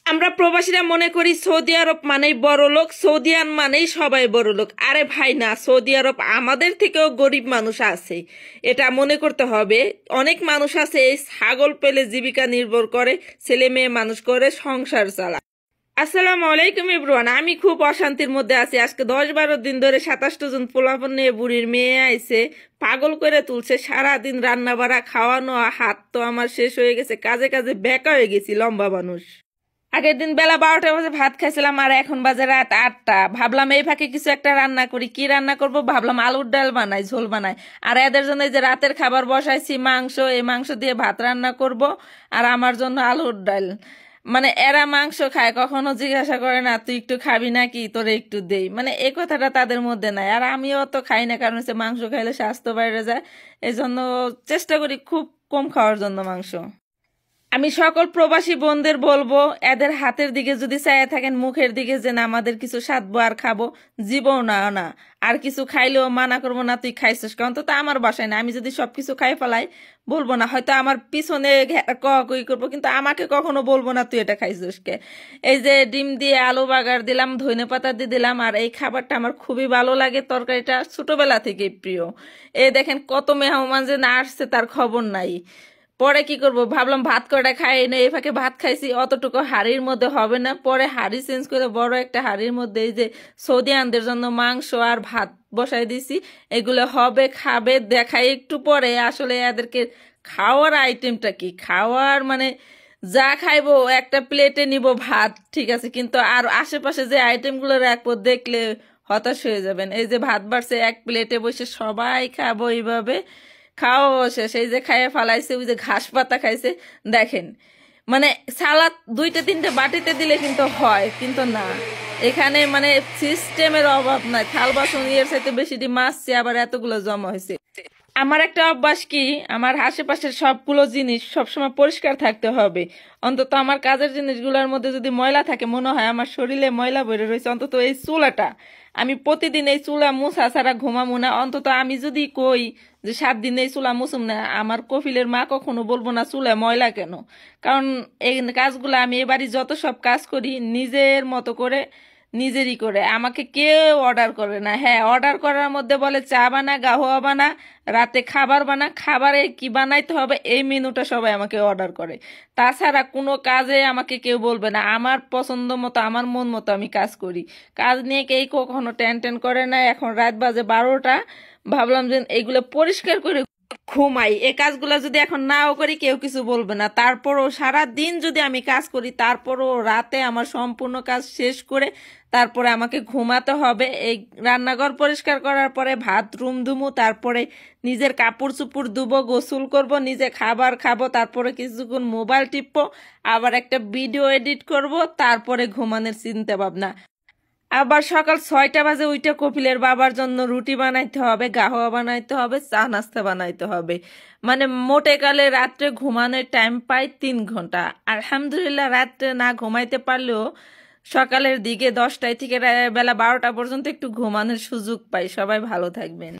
আমরা প্রবাসীরা মনে করি সৌদি আরব মানেই বড় লোক, সৌদিয়ান মানেই সবাই বড় লোক। আরে ভাই না, সৌদি আরব আমাদের থেকেও গরিব মানুষ আছে, এটা মনে করতে হবে। অনেক মানুষ আছে এই ছাগল পেলে জীবিকা নির্ভর করে, ছেলে মেয়ে মানুষ করে, সংসার চালায়। আসসালামু আলাইকুম এভরিওয়ান। আমি খুব অশান্তির মধ্যে আছি। আজকে 10-12 দিন ধরে 27টা জন পোলাপান নিয়ে বুড়ির মেয়ে আইছে, পাগল করে তুলছে। সারাদিন রান্না বাড়া খাওয়ানো, হাত তো আমার শেষ হয়ে গেছে, কাজে কাজে বেকা হয়ে গেছি, লম্বা মানুষ। আগের দিন বেলা 12টা বাজে ভাত খাইছিলাম, আর এখন বাজে রাত 8টা। ভাবলাম এই ফাঁকে কিছু একটা রান্না করি। কি রান্না করব ভাবলাম আলুর ডাল বানাই, ঝোল বানাই। আর এদের জন্য এই যে রাতের খাবার বসাইছি মাংস, এই মাংস দিয়ে ভাত রান্না করব, আর আমার জন্য আলুর ডাল। মানে এরা মাংস খায়, কখনো জিজ্ঞাসা করে না তুই একটু খাবি নাকি, তোরে একটু দেই, মানে এই কথাটা তাদের মধ্যে নাই। আর আমিও তো খাই না, কারণ হচ্ছে মাংস খাইলে স্বাস্থ্য বাইরে যায়। এই জন্য চেষ্টা করি খুব কম খাওয়ার জন্য মাংস। আমি সকল প্রবাসী বোনদের বলবো, এদের হাতের দিকে যদি চাইয়া থাকেন, মুখের দিকে, যে না আমাদের কিছু সাধবো আর খাবো, জীবও না না। আর কিছু খাইলেও মানা করবো না তুই খাইছিস, কারণ তো আমার বাসায় না। আমি যদি সবকিছু খাই ফেলাই, বলবো না, হয়তো আমার পিছনে কই করবো, কিন্তু আমাকে কখনো বলবো না তুই এটা খাইছিস কে। এই যে ডিম দিয়ে আলু বাগার দিলাম, ধনে পাতা দিয়ে দিলাম, আর এই খাবারটা আমার খুবই ভালো লাগে। তরকারিটা ছোটবেলা থেকেই প্রিয়। এই দেখেন কত মেহমান যে না আসছে তার খবর নাই। পরে কি করব ভাবলাম ভাত কয়টা খাই না, এই ফাঁকে ভাত খাইছি, অতটুকু হাড়ির মধ্যে হবে না। পরে হাড়ি চেঞ্জ করে বড় একটা হাড়ির মধ্যে এই যে সৌদিয়ানদের জন্য মাংস আর ভাত বসাই দিছি। এগুলো হবে, খাবে, দেখাই একটু পরে। আসলে এদেরকে খাওয়ার আইটেমটা কি, খাওয়ার মানে যা খাইবো একটা প্লেটে নিব ভাত, ঠিক আছে, কিন্তু আর আশেপাশে যে আইটেমগুলো রাখবো দেখলে হতাশ হয়ে যাবেন। এই যে ভাত বাড়ছে, এক প্লেটে বসে সবাই খাবো এইভাবে। খাওয়া শেষ, এই যে খাইয়ে ফালাইছে, ওই যে ঘাস পাতা খাইছে। দেখেন মানে সালাদ 2-3টে বাটিতে দিলে কিন্তু হয়, কিন্তু না, এখানে মানে সিস্টেমের অভাব নাই। থাল বাসন এর সাথে বেশি মাছছে, আবার এতগুলো জমা হয়েছে। আমার একটা অভ্যাস কি, আমার আশেপাশের সবগুলো জিনিস সবসময় পরিষ্কার থাকতে হবে। অন্তত আমার কাজের জিনিসগুলোর মধ্যে যদি ময়লা থাকে, মনে হয় আমার শরীরে ময়লা ভরে রয়েছে। অন্তত এই চুলাটা, আমি প্রতিদিন এই চুলা মুছা ছাড়া ঘুমাবো না। অন্তত আমি যদি কই যে 7 দিন এই চুলা মুছুম না, আমার কফিলের মা কখনো বলবো না চুলা ময়লা কেন। কারণ এই কাজগুলো আমি এবারই যত সব কাজ করি নিজের মতো করে, নিজেরই করে, আমাকে কেউ অর্ডার করে না। হ্যাঁ, অর্ডার করার মধ্যে বলে চা বানা, গাহোয়া বানা, রাতে খাবার বানা, খাবারে কি বানাইতে হবে এই মেনুটা সবাই আমাকে অর্ডার করে। তাছাড়া কোনো কাজে আমাকে কেউ বলবে না। আমার পছন্দ মতো, আমার মন মতো আমি কাজ করি। কাজ নিয়ে কেউ কখনো টেন করে না। এখন রাত বাজে 12টা, ভাবলাম যে এগুলো পরিষ্কার করে ঘুমাই। এই কাজগুলো যদি এখন নাও করি কেউ কিছু বলবে না। তারপরও সারা দিন যদি আমি কাজ করি, তারপরও রাতে আমার সম্পূর্ণ কাজ শেষ করে তারপরে আমাকে ঘুমাতে হবে। এই রান্নাঘর পরিষ্কার করার পরে ভাত রুম ধুমু, তারপরে নিজের কাপড় চুপড় ধুবো, গোসল করব, নিজে খাবার খাবো, তারপরে কিছুক্ষণ মোবাইল টিপবো, আবার একটা ভিডিও এডিট করব, তারপরে ঘুমানোর চিন্তা ভাবনা। আবার সকাল 6টা বাজে উইটা কপিলের বাবার জন্য রুটি বানাইতে হবে, গাহওয়া বানাইতে হবে, চা নাস্তা বানাইতে হবে। মানে মোটে কালে রাত্রে ঘুমানোর টাইম পাই 3 ঘন্টা। আলহামদুলিল্লাহ, রাত্রে না ঘুমাইতে পারলেও সকালের দিকে 10টায় থেকে বেলা 12টা পর্যন্ত একটু ঘুমানোর সুযোগ পাই। সবাই ভালো থাকবেন।